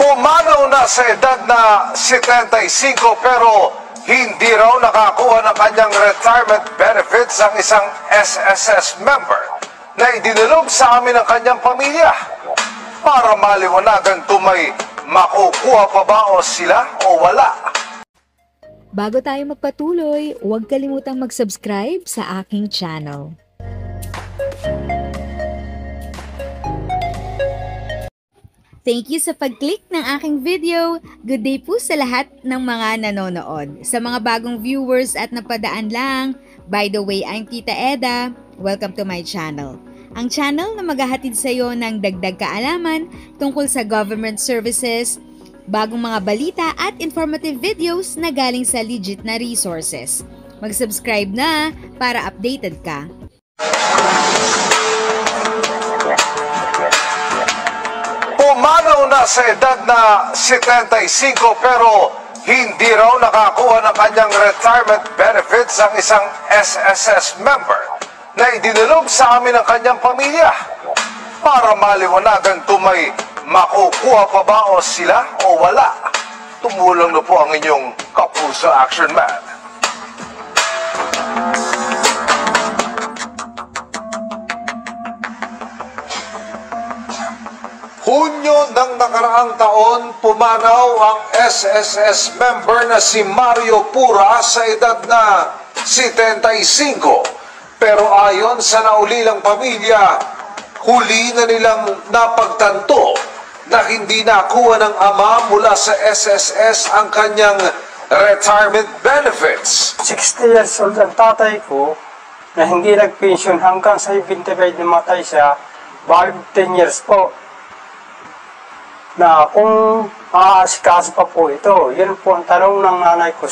Pumanaw na sa edad na 75 pero hindi raw nakakuha ng kanyang retirement benefits ang isang SSS member na idinulog sa amin ng kanyang pamilya. Para maliwanagan kung may makukuha pa ba o sila o wala. Bago tayo magpatuloy, huwag kalimutang mag-subscribe sa aking channel. Thank you sa pag-click ng aking video. Good day po sa lahat ng mga nanonood. Sa mga bagong viewers at napadaan lang, by the way, I'm Tita Eda. Welcome to my channel. Ang channel na maghahatid sa iyo ng dagdag kaalaman tungkol sa government services, bagong mga balita at informative videos na galing sa legit na resources. Mag-subscribe na para updated ka. Pumanaw na sa edad na 75 pero hindi raw nakakuha ng kanyang retirement benefits ang isang SSS member na idinulog sa amin ng kanyang pamilya. Para maliwanagan kung may makukuha pa ba o sila o wala, tumulong na po ang inyong Kapuso Action Man. Hunyo ng nakaraang taon, pumanaw ang SSS member na si Mario Pura sa edad na 75. Pero ayon sa naulilang pamilya, huli na nilang napagtanto na hindi nakuha ng ama mula sa SSS ang kanyang retirement benefits. 60 years old ang tatay ko na hindi nag-pension hanggang sa 75 namatay siya, valid 10 years po. Na kung aasikaso pa po ito, yun po ang tanong ng nanay ko.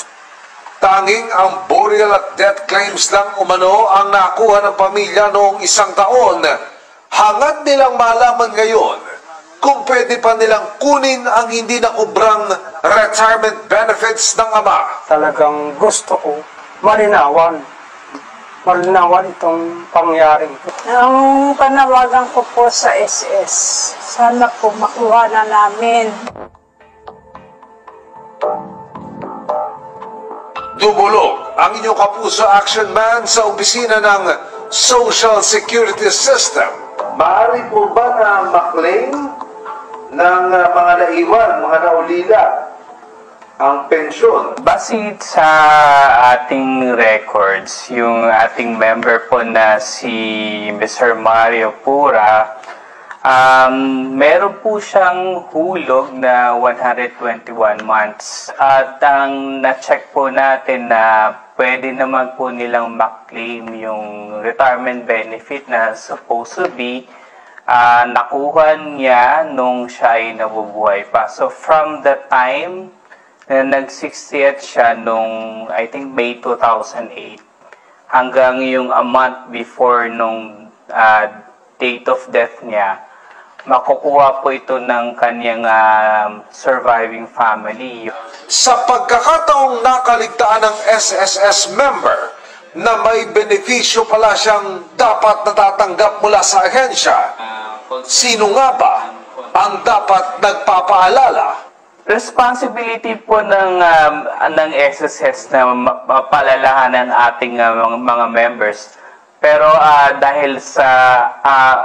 Tanging ang burial at death claims lang umano ang nakuha ng pamilya noong isang taon. Hangad nilang malaman ngayon kung pwede pa nilang kunin ang hindi nakubrang retirement benefits ng ama. Talagang gusto ko malinawan itong pangyaring ito. Ang panawagan ko po sa SS, sana po makuha na namin. Dumulog ang inyong Kapuso Action Man sa opisina ng Social Security System. Maaari po ba na maklaim ng mga naiwan, mga naulila, ang pensyon? Base sa ating records, yung ating member po na si Mr. Mario Pura, meron po siyang hulog na 121 months. At ang na-check po natin na pwede naman po nilang maklaim yung retirement benefit na supposed to be nakuha niya nung siya ay nabubuhay pa. So from the time na nag-60th siya nung, I think, May 2008, hanggang yung a month before nung date of death niya, makukuha po ito ng kanyang surviving family. Sa pagkakataong nakaligtaan ng SSS member na may benepisyo pala siyang dapat natatanggap mula sa ahensya, sino nga ba ang dapat nagpapaalala? Responsibility po ng SSS na mapalalahanan ating mga members. Pero dahil sa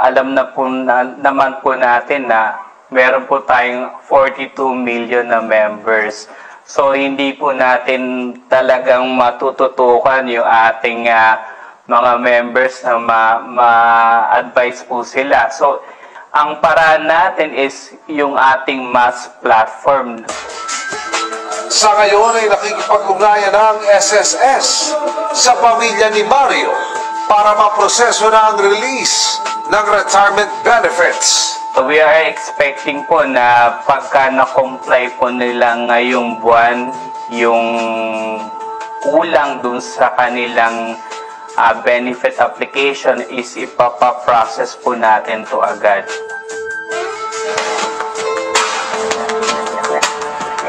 alam na po naman po natin na meron po tayong 42 million na members. So hindi po natin talagang matututukan yung ating mga members na ma-advise po sila. So ang paraan natin is yung ating mass platform. Sa ngayon ay nakikipag-ugnayan na ang SSS sa pamilya ni Mario para maproseso na ang release ng retirement benefits. So we are expecting po na pagka na-comply po nila ngayong buwan yung kulang dun sa kanilang benefit application is ipapaprocess po natin to agad.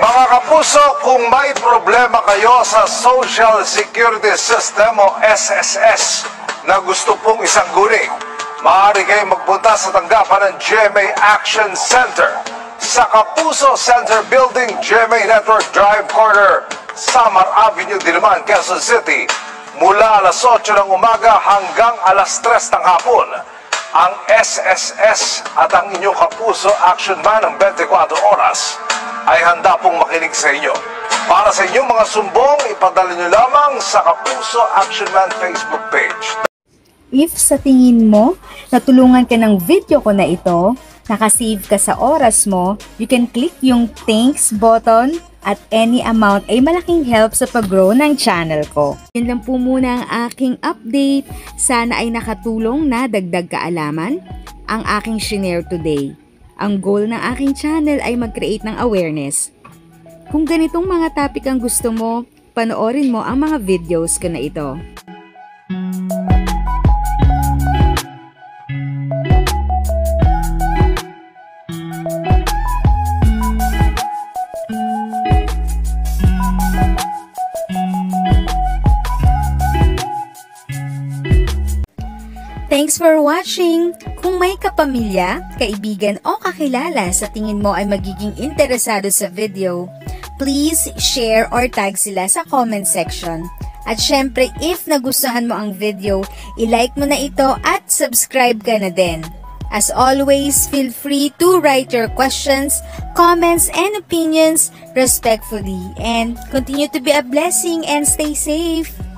Mga kapuso, kung may problema kayo sa Social Security System o SSS na gusto pong isang guning, maaari kayong magpunta sa tanggapan ng GMA Action Center sa Kapuso Center Building, GMA Network Drive Corner, Samar Avenue, Diliman, Quezon City, mula alas 8 ng umaga hanggang alas 3 ng hapon. Ang SSS at ang inyong Kapuso Action Man ng 24 oras ay handa pong makinig sa inyo. Para sa inyong mga sumbong, ipadala nyo lamang sa Kapuso Action Man Facebook page. If sa tingin mo, natulungan ka ng video ko na ito, nakasave ka sa oras mo, you can click yung thanks button at any amount ay malaking help sa pag-grow ng channel ko. Yan lang po muna ang aking update. Sana ay nakatulong na dagdag kaalaman ang aking shinare today. Ang goal ng aking channel ay mag-create ng awareness. Kung ganitong mga topic ang gusto mo, panoorin mo ang mga videos ko na ito. Thanks for watching! Kung may kapamilya, kaibigan o kakilala sa tingin mo ay magiging interesado sa video, please share or tag sila sa comment section. At syempre, if nagustuhan mo ang video, i-like mo na ito at subscribe ka na din. As always, feel free to write your questions, comments, and opinions respectfully. And continue to be a blessing and stay safe!